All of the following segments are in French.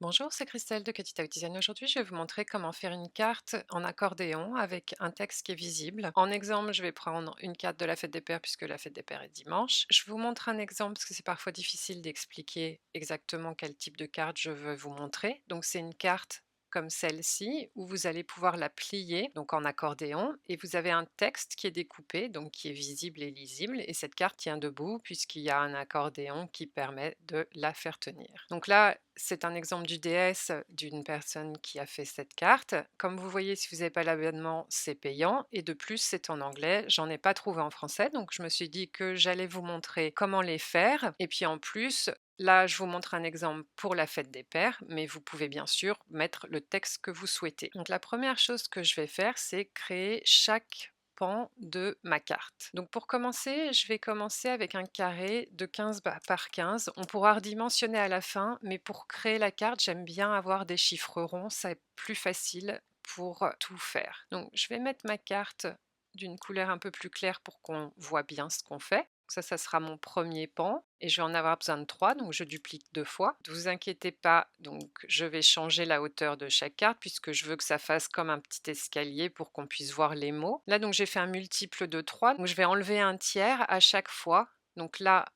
Bonjour, c'est Christelle de Petit Design. Aujourd'hui, je vais vous montrer comment faire une carte en accordéon avec un texte qui est visible. En exemple, je vais prendre une carte de la fête des pères puisque la fête des pères est dimanche. Je vous montre un exemple parce que c'est parfois difficile d'expliquer exactement quel type de carte je veux vous montrer. Donc, c'est une carte comme celle-ci où vous allez pouvoir la plier donc en accordéon et vous avez un texte qui est découpé donc qui est visible et lisible et cette carte tient debout puisqu'il y a un accordéon qui permet de la faire tenir. Donc là, c'est un exemple du DS d'une personne qui a fait cette carte. Comme vous voyez, si vous n'avez pas l'abonnement, c'est payant. Et de plus, c'est en anglais. J'en ai pas trouvé en français. Donc, je me suis dit que j'allais vous montrer comment les faire. Et puis, en plus, là, je vous montre un exemple pour la fête des pères. Mais vous pouvez bien sûr mettre le texte que vous souhaitez. Donc, la première chose que je vais faire, c'est créer chaque pan de ma carte. Donc pour commencer, je vais commencer avec un carré de 15 par 15. On pourra redimensionner à la fin, mais pour créer la carte, j'aime bien avoir des chiffres ronds, c'est plus facile pour tout faire. Donc je vais mettre ma carte d'une couleur un peu plus claire pour qu'on voit bien ce qu'on fait. Ça sera mon premier pan et je vais en avoir besoin de 3, donc je duplique 2 fois. Ne vous inquiétez pas, donc je vais changer la hauteur de chaque carte puisque je veux que ça fasse comme un petit escalier pour qu'on puisse voir les mots. Là, donc j'ai fait un multiple de 3, donc je vais enlever un tiers à chaque fois. Donc là,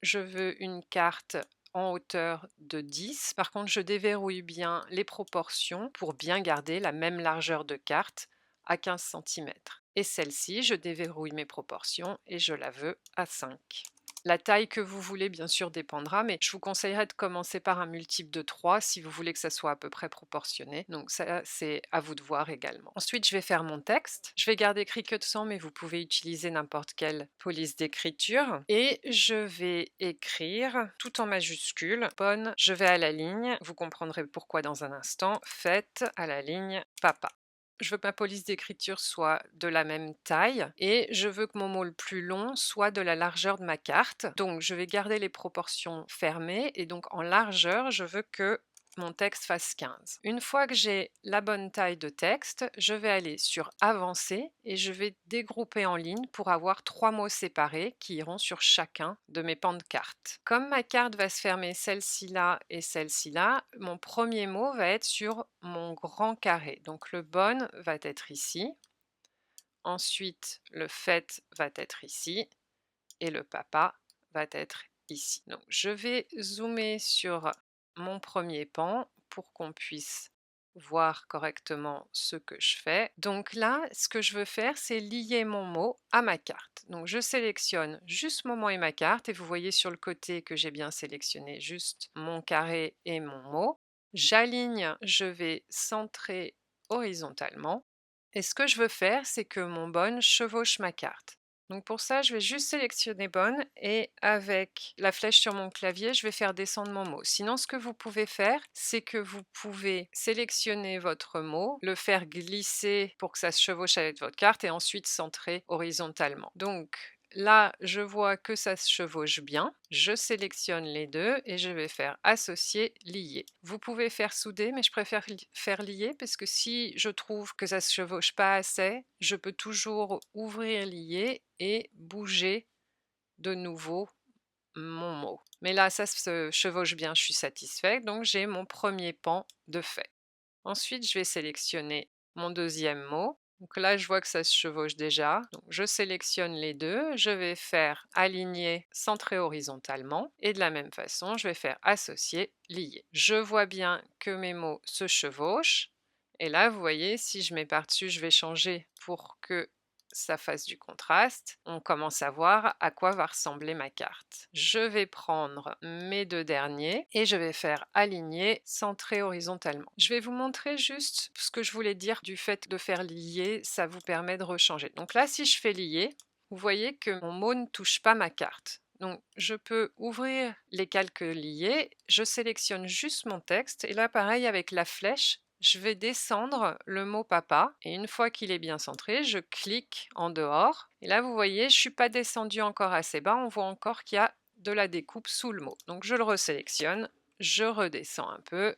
je veux une carte en hauteur de 10. Par contre, je déverrouille bien les proportions pour bien garder la même largeur de carte à 15 centimètres. Et celle-ci, je déverrouille mes proportions et je la veux à 5. La taille que vous voulez, bien sûr, dépendra, mais je vous conseillerais de commencer par un multiple de 3 si vous voulez que ça soit à peu près proportionné. Donc ça, c'est à vous de voir également. Ensuite, je vais faire mon texte. Je vais garder Cricut 100, mais vous pouvez utiliser n'importe quelle police d'écriture. Et je vais écrire tout en majuscule. Bonne, je vais à la ligne. Vous comprendrez pourquoi dans un instant. Faites à la ligne papa. Je veux que ma police d'écriture soit de la même taille et je veux que mon mot le plus long soit de la largeur de ma carte. Donc je vais garder les proportions fermées et donc en largeur, je veux que mon texte fasse 15. Une fois que j'ai la bonne taille de texte, je vais aller sur Avancer et je vais dégrouper en ligne pour avoir 3 mots séparés qui iront sur chacun de mes pans de carte. Comme ma carte va se fermer celle-ci là et celle-ci là, mon premier mot va être sur mon grand carré. Donc le bonne va être ici, ensuite le fait va être ici et le papa va être ici. Donc je vais zoomer sur mon premier pan pour qu'on puisse voir correctement ce que je fais. Donc là, ce que je veux faire, c'est lier mon mot à ma carte. Donc je sélectionne juste mon mot et ma carte et vous voyez sur le côté que j'ai bien sélectionné juste mon carré et mon mot. J'aligne, je vais centrer horizontalement. Et ce que je veux faire, c'est que mon bonne chevauche ma carte. Donc pour ça, je vais juste sélectionner bonne et avec la flèche sur mon clavier, je vais faire descendre mon mot. Sinon, ce que vous pouvez faire, c'est que vous pouvez sélectionner votre mot, le faire glisser pour que ça se chevauche avec votre carte et ensuite centrer horizontalement. Donc là, je vois que ça se chevauche bien. Je sélectionne les deux et je vais faire associer, lier. Vous pouvez faire souder, mais je préfère faire lier parce que si je trouve que ça se chevauche pas assez, je peux toujours ouvrir lier et bouger de nouveau mon mot. Mais là, ça se chevauche bien, je suis satisfaite. Donc, j'ai mon premier pan de fait. Ensuite, je vais sélectionner mon deuxième mot. Donc là, je vois que ça se chevauche déjà. Donc, je sélectionne les deux. Je vais faire aligner, centrer horizontalement. Et de la même façon, je vais faire associer, lier. Je vois bien que mes mots se chevauchent. Et là, vous voyez, si je mets par-dessus, je vais changer pour que ça fasse du contraste. On commence à voir à quoi va ressembler ma carte. Je vais prendre mes deux derniers et je vais faire aligner, centrer horizontalement. Je vais vous montrer juste ce que je voulais dire du fait de faire lier, ça vous permet de rechanger. Donc là, si je fais lier, vous voyez que mon mot ne touche pas ma carte. Donc, je peux ouvrir les calques liés, je sélectionne juste mon texte et là, pareil avec la flèche, je vais descendre le mot papa et une fois qu'il est bien centré, je clique en dehors. Et là, vous voyez, je ne suis pas descendue encore assez bas. On voit encore qu'il y a de la découpe sous le mot. Donc, je le resélectionne, je redescends un peu,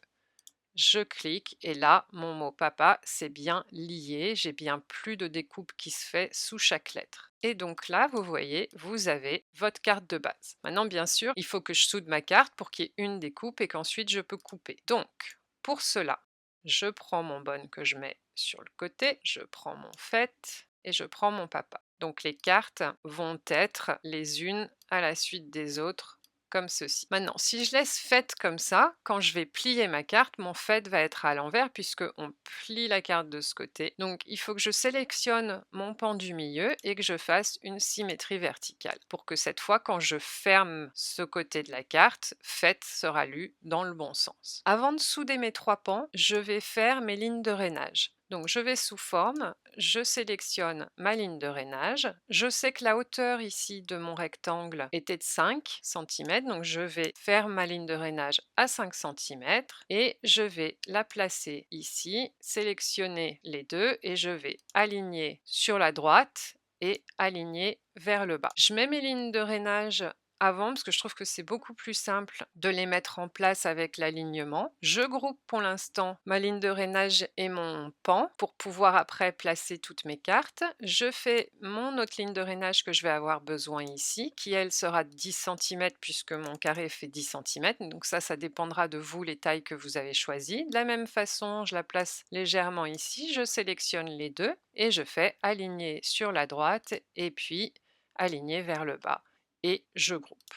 je clique et là, mon mot papa, c'est bien lié. J'ai bien plus de découpe qui se fait sous chaque lettre. Et donc là, vous voyez, vous avez votre carte de base. Maintenant, bien sûr, il faut que je soude ma carte pour qu'il y ait une découpe et qu'ensuite je peux couper. Donc, pour cela, je prends mon bonne que je mets sur le côté, je prends mon fait et je prends mon papa. Donc les cartes vont être les unes à la suite des autres comme ceci. Maintenant, si je laisse fait comme ça, quand je vais plier ma carte, mon fait va être à l'envers puisque on plie la carte de ce côté. Donc il faut que je sélectionne mon pan du milieu et que je fasse une symétrie verticale pour que cette fois, quand je ferme ce côté de la carte, fait sera lu dans le bon sens. Avant de souder mes 3 pans, je vais faire mes lignes de rainage. Donc je vais sous forme, je sélectionne ma ligne de rainage. Je sais que la hauteur ici de mon rectangle était de 5 cm, donc je vais faire ma ligne de rainage à 5 cm et je vais la placer ici, sélectionner les deux et je vais aligner sur la droite et aligner vers le bas. Je mets mes lignes de rainage avant parce que je trouve que c'est beaucoup plus simple de les mettre en place avec l'alignement. Je groupe pour l'instant ma ligne de rainage et mon pan pour pouvoir après placer toutes mes cartes. Je fais mon autre ligne de rainage que je vais avoir besoin ici, qui elle sera de 10 cm puisque mon carré fait 10 cm. Donc ça dépendra de vous les tailles que vous avez choisies. De la même façon, je la place légèrement ici, je sélectionne les deux et je fais aligner sur la droite et puis aligner vers le bas et je groupe.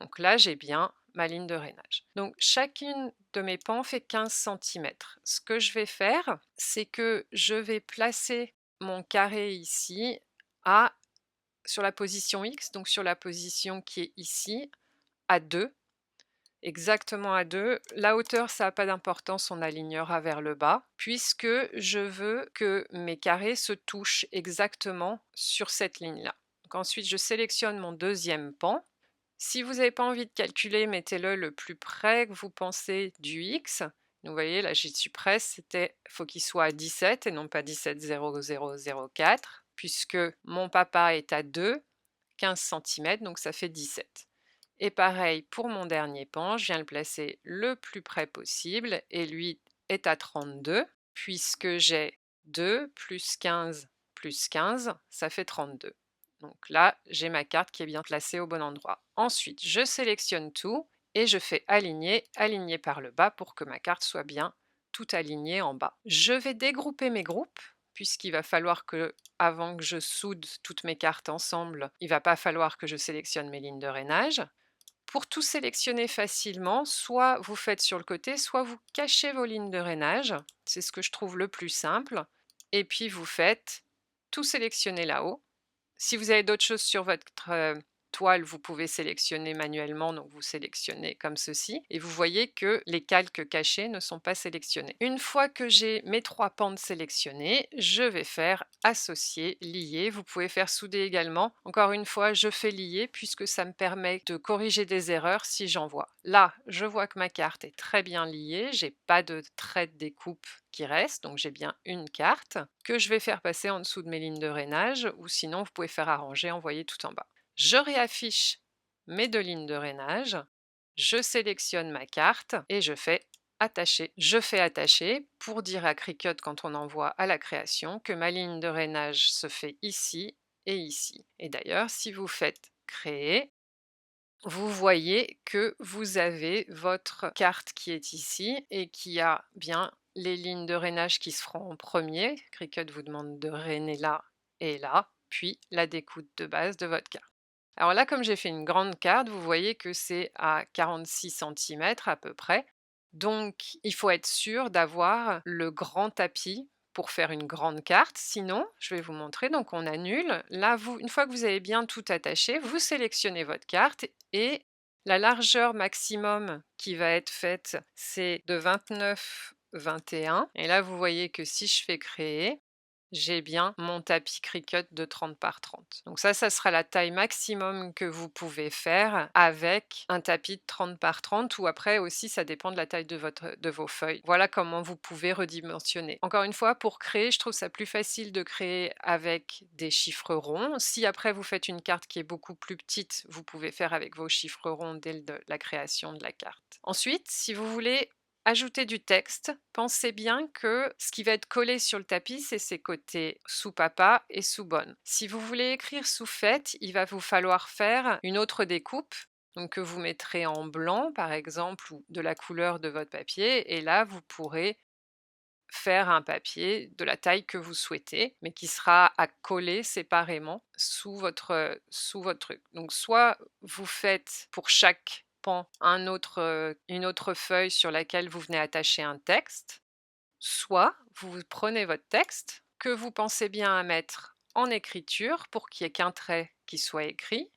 Donc là, j'ai bien ma ligne de rainage. Donc chacune de mes pans fait 15 cm. Ce que je vais faire, c'est que je vais placer mon carré ici sur la position X, donc sur la position qui est ici, à 2, exactement à 2. La hauteur, ça n'a pas d'importance, on alignera vers le bas, puisque je veux que mes carrés se touchent exactement sur cette ligne-là. Donc ensuite, je sélectionne mon deuxième pan. Si vous n'avez pas envie de calculer, mettez-le le plus près que vous pensez du X. Vous voyez, là j'y suis presque, faut qu'il soit à 17 et non pas 17,0004, puisque mon papa est à 2, 15 cm, donc ça fait 17. Et pareil pour mon dernier pan, je viens le placer le plus près possible et lui est à 32, puisque j'ai 2 plus 15, ça fait 32. Donc là, j'ai ma carte qui est bien placée au bon endroit. Ensuite, je sélectionne tout et je fais aligner, aligner par le bas pour que ma carte soit bien tout alignée en bas. Je vais dégrouper mes groupes puisqu'il va falloir que, avant que je soude toutes mes cartes ensemble, il va pas falloir que je sélectionne mes lignes de rainage. Pour tout sélectionner facilement, soit vous faites sur le côté, soit vous cachez vos lignes de rainage. C'est ce que je trouve le plus simple. Et puis vous faites tout sélectionner là-haut. Si vous avez d'autres choses sur votre toile, vous pouvez sélectionner manuellement, donc vous sélectionnez comme ceci et vous voyez que les calques cachés ne sont pas sélectionnés. Une fois que j'ai mes 3 pentes sélectionnées, je vais faire associer, lier. Vous pouvez faire souder également. Encore une fois, je fais lier puisque ça me permet de corriger des erreurs si j'en vois. Là, je vois que ma carte est très bien liée, j'ai pas de trait de découpe qui reste, donc j'ai bien une carte que je vais faire passer en dessous de mes lignes de rainage ou sinon vous pouvez faire arranger, envoyer tout en bas. Je réaffiche mes 2 lignes de rainage, je sélectionne ma carte et je fais attacher. Je fais attacher pour dire à Cricut quand on envoie à la création que ma ligne de rainage se fait ici et ici. Et d'ailleurs, si vous faites créer, vous voyez que vous avez votre carte qui est ici et qui a bien les lignes de rainage qui se feront en premier. Cricut vous demande de rainer là et là, puis la découpe de base de votre carte. Alors là, comme j'ai fait une grande carte, vous voyez que c'est à 46 cm à peu près. Donc, il faut être sûr d'avoir le grand tapis pour faire une grande carte. Sinon, je vais vous montrer, donc on annule. Là, une fois que vous avez bien tout attaché, vous sélectionnez votre carte et la largeur maximum qui va être faite, c'est de 29,21. Et là, vous voyez que si je fais créer, j'ai bien mon tapis Cricut de 30 par 30. Donc ça sera la taille maximum que vous pouvez faire avec un tapis de 30 par 30 ou après aussi ça dépend de la taille de vos feuilles. Voilà comment vous pouvez redimensionner. Encore une fois, pour créer, je trouve ça plus facile de créer avec des chiffres ronds. Si après vous faites une carte qui est beaucoup plus petite, vous pouvez faire avec vos chiffres ronds dès la création de la carte. Ensuite, si vous voulez ajouter du texte, pensez bien que ce qui va être collé sur le tapis, c'est ses côtés sous papa et sous bonne. Si vous voulez écrire sous fait, il va vous falloir faire une autre découpe. donc que vous mettrez en blanc par exemple ou de la couleur de votre papier et là vous pourrez faire un papier de la taille que vous souhaitez, mais qui sera à coller séparément sous votre truc. Donc soit vous faites pour chaque pan une autre feuille sur laquelle vous venez attacher un texte, soit vous prenez votre texte que vous pensez bien à mettre en écriture pour qu'il n'y ait qu'un trait qui soit écrit.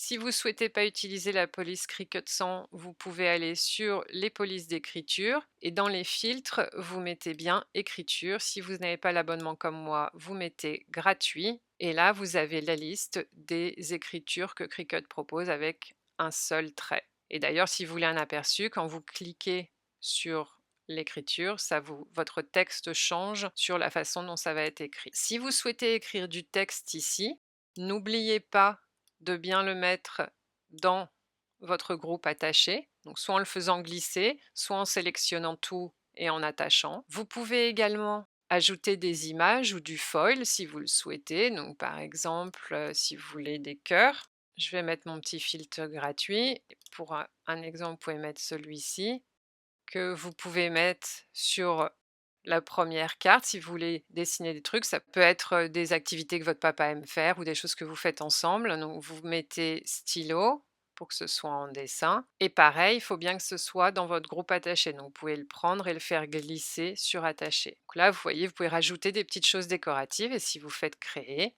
Si vous souhaitez pas utiliser la police Cricut 100, vous pouvez aller sur les polices d'écriture et dans les filtres, vous mettez bien écriture. Si vous n'avez pas l'abonnement comme moi, vous mettez gratuit et là, vous avez la liste des écritures que Cricut propose avec un seul trait. Et d'ailleurs, si vous voulez un aperçu, quand vous cliquez sur l'écriture, votre texte change sur la façon dont ça va être écrit. Si vous souhaitez écrire du texte ici, n'oubliez pas de bien le mettre dans votre groupe attaché, donc soit en le faisant glisser, soit en sélectionnant tout et en attachant. Vous pouvez également ajouter des images ou du foil si vous le souhaitez. Donc par exemple, si vous voulez des cœurs, je vais mettre mon petit filtre gratuit. Pour un exemple, vous pouvez mettre celui-ci que vous pouvez mettre sur la première carte si vous voulez dessiner des trucs. Ça peut être, des activités que votre papa aime faire ou des choses que vous faites ensemble. Donc vous mettez stylo pour que ce soit en dessin et pareil, il faut bien que ce soit dans votre groupe attaché. Donc vous pouvez le prendre et le faire glisser sur attaché. Donc là, vous voyez, vous pouvez rajouter des petites choses décoratives et si vous faites créer,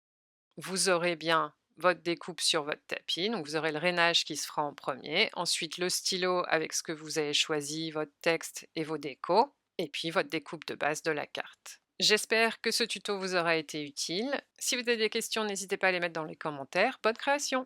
vous aurez bien votre découpe sur votre tapis, donc vous aurez le rainage qui se fera en premier, ensuite le stylo avec ce que vous avez choisi, votre texte et vos décos, et puis votre découpe de base de la carte. J'espère que ce tuto vous aura été utile. Si vous avez des questions, n'hésitez pas à les mettre dans les commentaires. Bonne création!